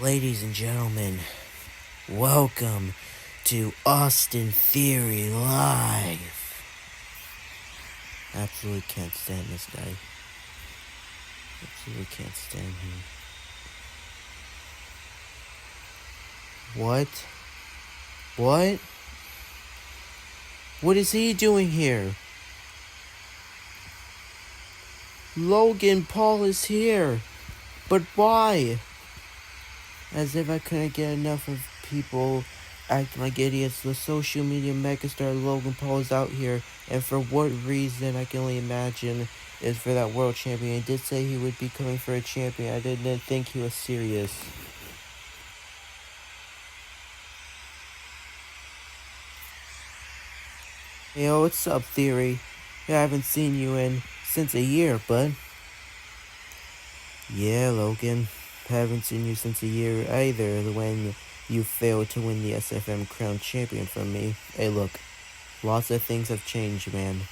Ladies and gentlemen, welcome to Austin Theory Live. Absolutely can't stand this guy. Absolutely can't stand him. What? What? What is he doing here? Logan Paul is here. But why? As if I couldn't get enough of people acting like idiots. The social media megastar Logan Paul is out here, and for what reason I can only imagine is for that world champion. He did say he would be coming for a champion. I didn't think he was serious. Yo, what's up, Theory? I haven't seen you in since a year, bud. Yeah, Logan. Haven't seen you since a year either, when you failed to win the SFM crown champion from me. Hey, look. Lots of things have changed, man.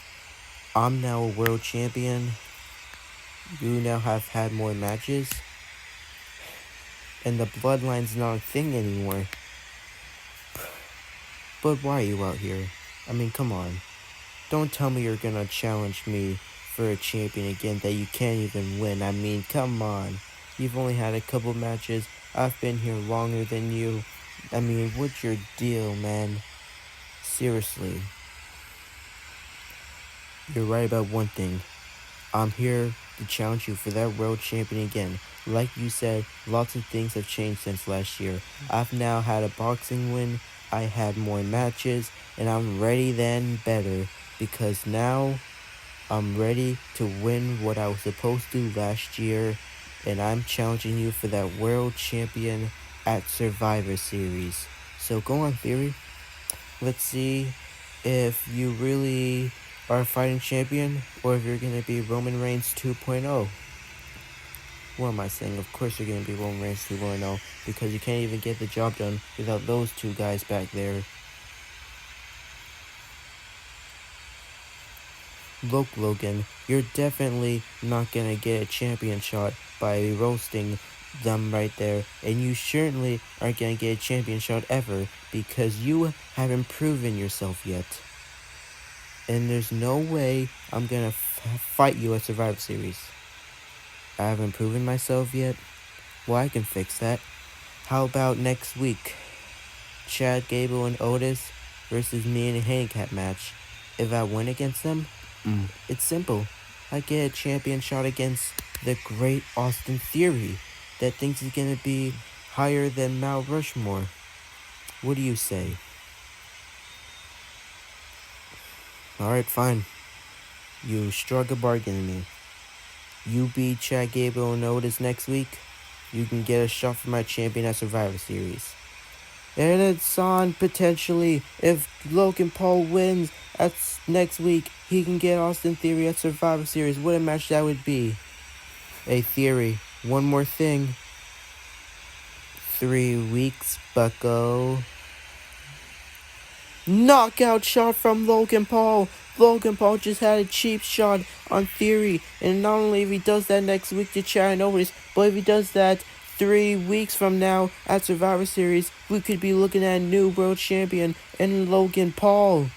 I'm now a world champion. You now have had more matches. And the bloodline's not a thing anymore. But why are you out here? I mean, come on. Don't tell me you're gonna challenge me for a champion again that you can't even win. I mean, come on. You've only had a couple matches. I've been here longer than you. I mean, what's your deal, man? Seriously. You're right about one thing. I'm here to challenge you for that world champion again. Like you said, lots of things have changed since last year. I've now had a boxing win, I had more matches, and I'm ready than better, because now I'm ready to win what I was supposed to last year, and I'm challenging you for that world champion at Survivor Series. So go on, Theory. Let's see if you really are a fighting champion, or if you're going to be Roman Reigns 2.0. What am I saying? Of course you're going to be Roman Reigns 2.0, because you can't even get the job done without those two guys back there. Look, Logan, you're definitely not going to get a champion shot by roasting them right there, and you certainly aren't going to get a champion shot ever, because you haven't proven yourself yet. And there's no way I'm gonna fight you at Survivor Series. I haven't proven myself yet? Well, I can fix that. How about next week? Chad Gable and Otis versus me in a handicap match. If I win against them, it's simple. I get a champion shot against the great Austin Theory that thinks he's gonna be higher than Mount Rushmore. What do you say? Alright, fine. You struck a bargain with me. You beat Chad Gable and Otis next week, you can get a shot for my champion at Survivor Series. And it's on potentially, if Logan Paul wins at next week, he can get Austin Theory at Survivor Series. What a match that would be. Hey, Theory, one more thing. 3 weeks, bucko. Knockout shot from Logan Paul. Logan Paul just had a cheap shot on Theory, and not only if he does that next week to Chad Otis, but if he does that 3 weeks from now at Survivor Series, we could be looking at a new world champion in Logan Paul.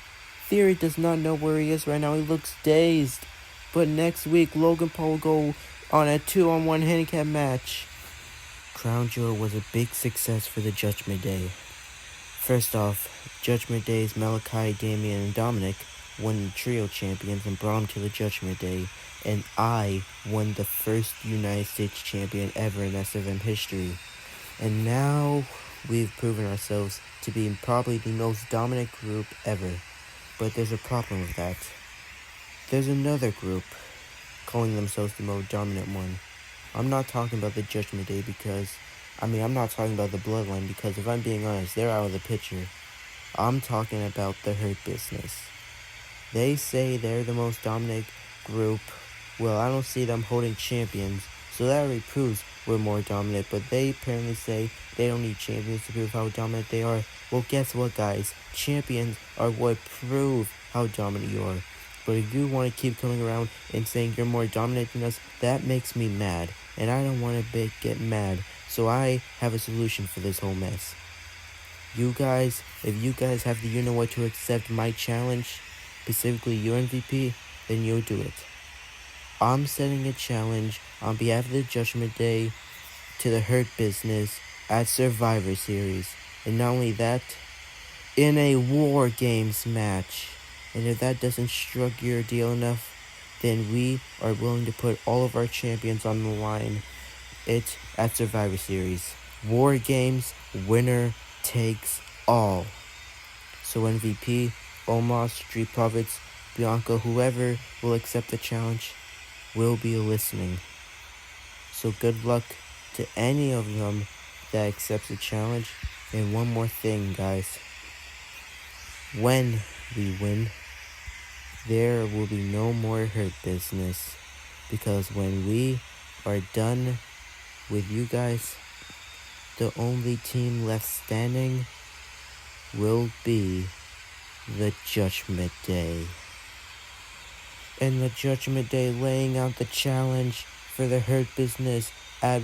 Theory does not know where he is right now. He looks dazed. But next week, Logan Paul will go on a 2-on-1 handicap match. Crown Jewel was a big success for the Judgment Day. First off, Judgment Day's Malachi, Damian, and Dominic won the trio champions and brought them to the Judgment Day, and I won the first United States champion ever in SFM history. And now we've proven ourselves to be probably the most dominant group ever. But there's a problem with that. There's another group calling themselves the most dominant one. I'm not talking about the Judgment Day because I'm not talking about the Bloodline, because if I'm being honest, they're out of the picture. I'm talking about the Hurt Business. They say they're the most dominant group. Well, I don't see them holding champions, so that already proves we're more dominant, but they apparently say they don't need champions to prove how dominant they are. Well, guess what, guys? Champions are what prove how dominant you are. But if you want to keep coming around and saying you're more dominant than us, that makes me mad, and I don't want to get mad. So I have a solution for this whole mess. You guys, if you guys have the you-know-what to accept my challenge, specifically your MVP, then you'll do it. I'm setting a challenge on behalf of the Judgment Day to the Hurt Business at Survivor Series. And not only that, in a War Games match. And if that doesn't struck your deal enough, then we are willing to put all of our champions on the line. It's at Survivor Series. War Games, winner takes all. So MVP, Omos, Street Profits, Bianca, whoever will accept the challenge, will be listening. So good luck to any of them that accepts the challenge. And one more thing, guys. When we win, there will be no more Hurt Business. Because when we are done with you guys, the only team left standing will be the Judgment Day. And the Judgment Day laying out the challenge for the Hurt Business at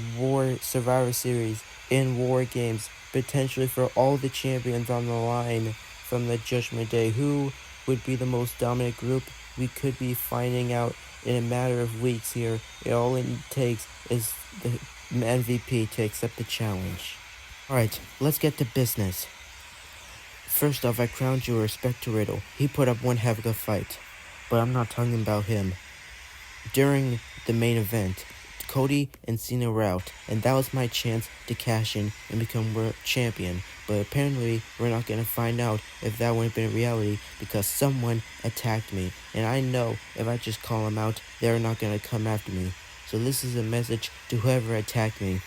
Survivor Series in War Games, potentially for all the champions on the line from the Judgment Day. Who would be the most dominant group? We could be finding out in a matter of weeks here. All it takes is the MVP to accept the challenge. Alright, let's get to business. First off, I crowned you a respect to Riddle. He put up one heck of a fight. But I'm not talking about him. During the main event, Cody and Cena were out, and that was my chance to cash in and become world champion. But apparently, we're not going to find out if that would have been reality because someone attacked me. And I know if I just call them out, they're not going to come after me. So this is a message to whoever attacked me.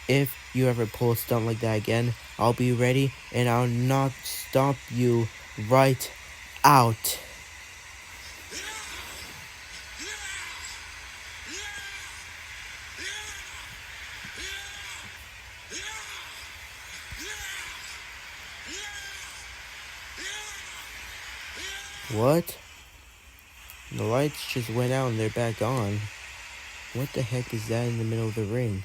If you ever pull a stunt like that again, I'll be ready and I'll not stomp you right out. What? The lights just went out and they're back on. What the heck is that in the middle of the ring?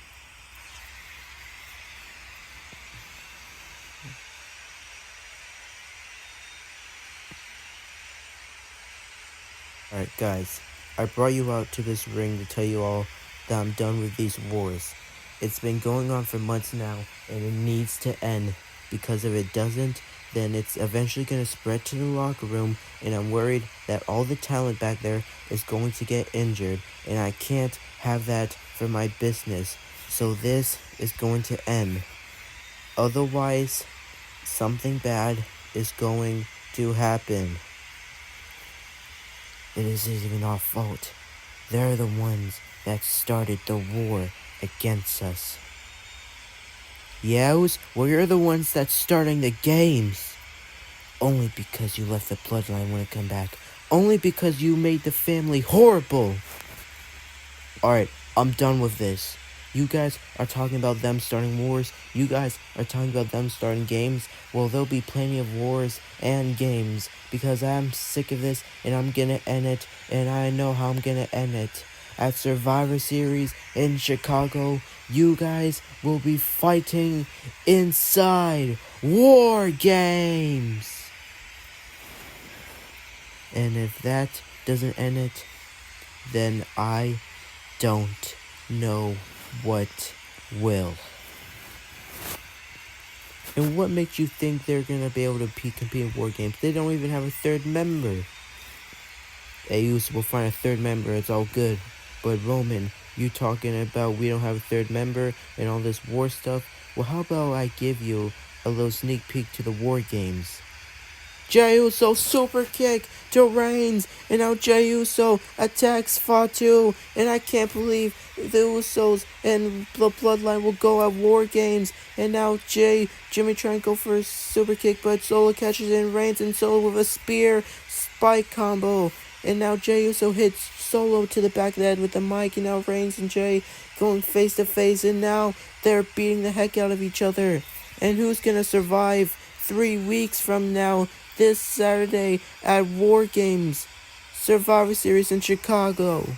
Alright guys, I brought you out to this ring to tell you all that I'm done with these wars. It's been going on for months now, and it needs to end, because if it doesn't, then it's eventually going to spread to the locker room, and I'm worried that all the talent back there is going to get injured, and I can't have that for my business. So this is going to end. Otherwise, something bad is going to happen. It isn't even our fault. They're the ones that started the war against us. Yows, well, you're the ones that's starting the games. Only because you left the bloodline when it come back. Only because you made the family horrible. Alright, I'm done with this. You guys are talking about them starting wars. You guys are talking about them starting games. Well, there'll be plenty of wars and games. Because I'm sick of this and I'm gonna end it. And I know how I'm gonna end it. At Survivor Series in Chicago, you guys will be fighting inside War Games. And if that doesn't end it, then I don't know what will. And what makes you think they're gonna be able to compete in War Games? They don't even have a third member. Usos will find a third member, it's all good. But Roman, you talking about we don't have a third member and all this war stuff? Well, how about I give you a little sneak peek to the War Games? Jey Uso super kick to Reigns, and now Jey Uso attacks Fatu, and I can't believe the Usos and the Bloodline will go at War Games, and now Jimmy trying to go for a super kick, but Solo catches in Reigns, and Solo with a spear spike combo, and now Jey Uso hits Solo to the back of the head with the mic, and now Reigns and Jey going face to face, and now they're beating the heck out of each other, and who's gonna survive 3 weeks from now? This Saturday at War Games, Survivor Series in Chicago.